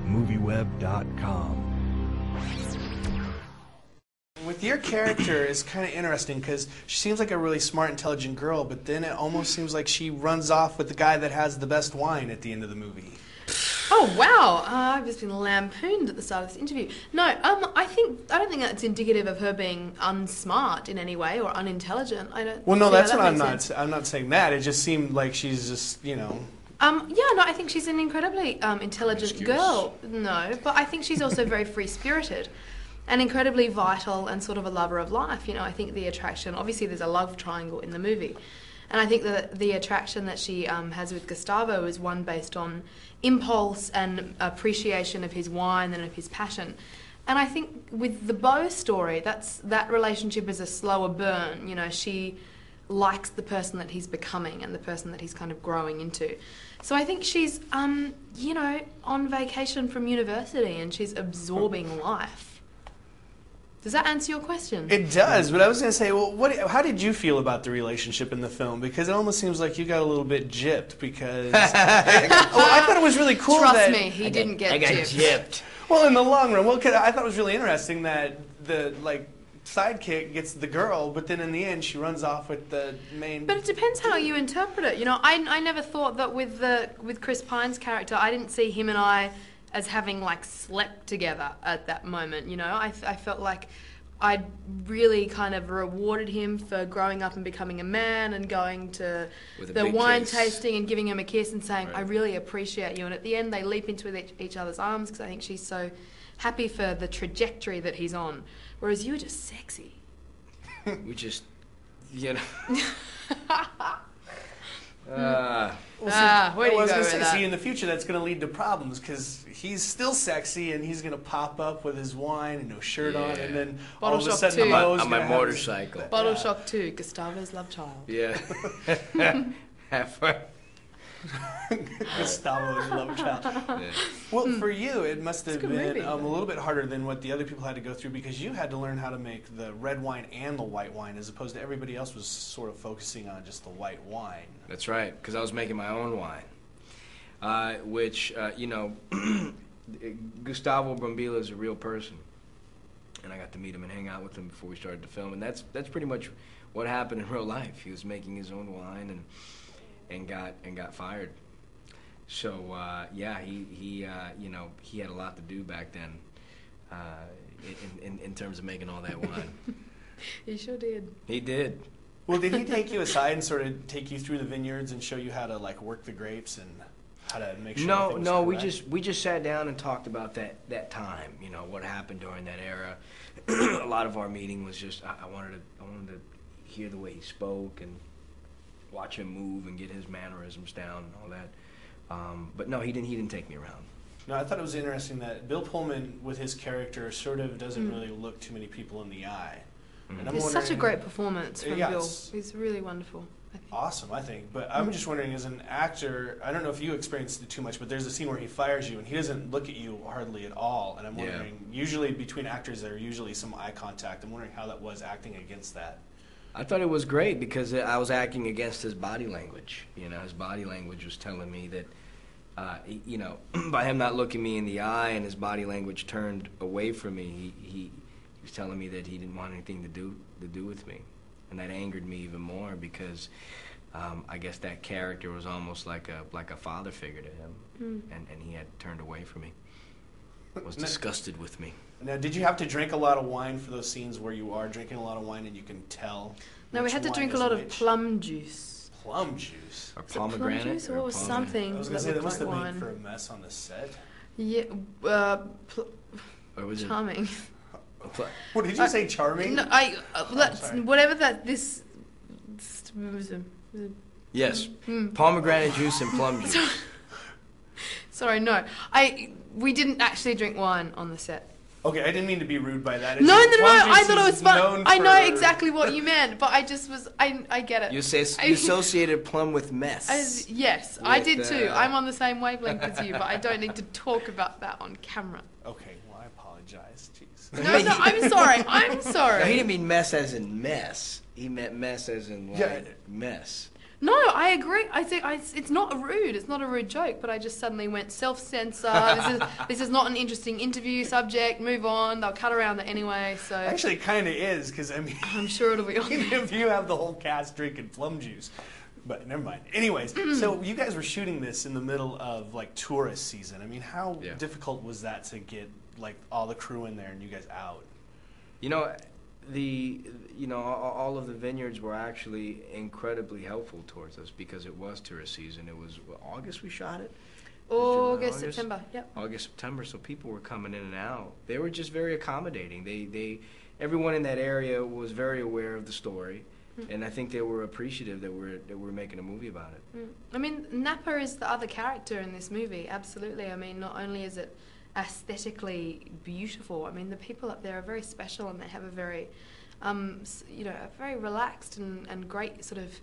MovieWeb.com. With your character, it's kind of interesting because she seems like a really smart, intelligent girl, but then it almost seems like she runs off with the guy that has the best wine at the end of the movie. Oh wow! I've just been lampooned at the start of this interview. No, I don't think that's indicative of her being unsmart in any way or unintelligent. I don't. Well, no, that's that what I'm not saying that. It just seemed like she's just, Yeah, no, I think she's an incredibly intelligent girl. No, but I think she's also very free-spirited and incredibly vital and sort of a lover of life. I think the attraction, obviously there's a love triangle in the movie, and I think that the attraction that she has with Gustavo is one based on impulse and appreciation of his wine and of his passion. And I think with the Beau story, that relationship is a slower burn. She likes the person that he's becoming and the person that he's kind of growing into. So I think she's, on vacation from university and she's absorbing life. Does that answer your question? It does, but I was going to say, well, how did you feel about the relationship in the film? Because it almost seems like you got a little bit gypped because... I thought it was really cool Trust me, he didn't get gypped. Well, in the long run, I thought it was really interesting that the, sidekick gets the girl, but then in the end she runs off with the main... But it depends how you interpret it. I never thought that with Chris Pine's character, I didn't see him and I as having slept together at that moment. I felt like I'd really kind of rewarded him for growing up and becoming a man and going to the wine tasting and giving him a kiss and saying, I really appreciate you. And at the end they leap into each other's arms because I think she's so happy for the trajectory that he's on. Whereas you were just sexy. We just, where do you go with that? See, in the future that's going to lead to problems because he's still sexy and he's going to pop up with his wine and no shirt on, and then Bottle all of a Shock sudden 2. on my motorcycle. Bottle Shock 2, Gustavo's love child. Yeah. Gustavo's love child. Yeah. Well, for you, it must have been movie, a little bit harder than what the other people had to go through because you had to learn how to make the red wine and the white wine as opposed to everybody else was sort of focusing on just the white wine. That's right, because I was making my own wine, which, Gustavo Brambilla is a real person, and I got to meet him and hang out with him before we started the film, and that's pretty much what happened in real life. He was making his own wine and got fired. So he had a lot to do back then in terms of making all that wine. He sure did. He did. Well, did he take you aside and sort of take you through the vineyards and show you how to work the grapes and how to make sure? No, we just sat down and talked about that time. What happened during that era. A lot of our meeting was just I wanted to hear the way he spoke and watch him move and get his mannerisms down and all that. But no, he didn't take me around. No, I thought it was interesting that Bill Pullman, with his character, sort of doesn't really look too many people in the eye. And It's such a great performance from Bill. He's really wonderful. Awesome, I think. But I'm just wondering, as an actor, I don't know if you experienced it too much, but there's a scene where he fires you and he doesn't look at you hardly at all. And I'm wondering, usually between actors there's usually some eye contact. I'm wondering how that was acting against that. I thought it was great because I was acting against his body language. His body language was telling me that, by him not looking me in the eye and his body language turned away from me, he was telling me that he didn't want anything to do with me. And that angered me even more because I guess that character was almost like a father figure to him, and he had turned away from me. Was disgusted with me. Now, did you have to drink a lot of wine for those scenes where you are drinking a lot of wine and you can tell? No, we had to drink a lot of plum juice. Plum juice? Or pomegranate? Plum juice or something. I was going to say, that must have made for a mess on the set. Yeah, or was charming. What did you say, charming? No, whatever that this... Yes, pomegranate juice and plum juice. Sorry, no. We didn't actually drink wine on the set. Okay, I didn't mean to be rude by that. No. I thought it was fun. I know exactly what you meant, but I just was. I get it. You associated plum with mess. Yes, I did too. I'm on the same wavelength as you, but I don't need to talk about that on camera. Okay, well, I apologize. Jeez. No, I'm sorry. I'm sorry. No, he didn't mean mess as in mess. He meant mess as in mess. No, I agree. I think it's not rude. It's not a rude joke, but I just suddenly went self-censor. This is not an interesting interview subject. Move on. They'll cut around it anyway. So actually, it kind of is, because I mean, I'm sure it'll be. If you have the whole cast drinking plum juice, but never mind. Anyways, so you guys were shooting this in the middle of like tourist season. I mean, how difficult was that to get like all the crew in there and you guys out? You know, all of the vineyards were actually incredibly helpful towards us because it was tourist season. It was August we shot it. August, September, yep. August, September. So people were coming in and out. They were just very accommodating. Everyone in that area was very aware of the story, and I think they were appreciative that we're making a movie about it. I mean, Napa is the other character in this movie. Absolutely. I mean, not only is it aesthetically beautiful. I mean, the people up there are very special, and they have a very, a very relaxed and great sort of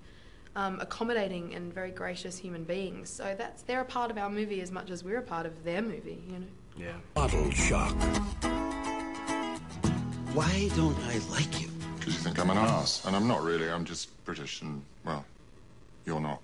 accommodating and very gracious human beings. So they're a part of our movie as much as we're a part of their movie. You know. Yeah. Bottle shock. Why don't I like you? Because you think I'm an ass, and I'm not really. I'm just British, and well, you're not.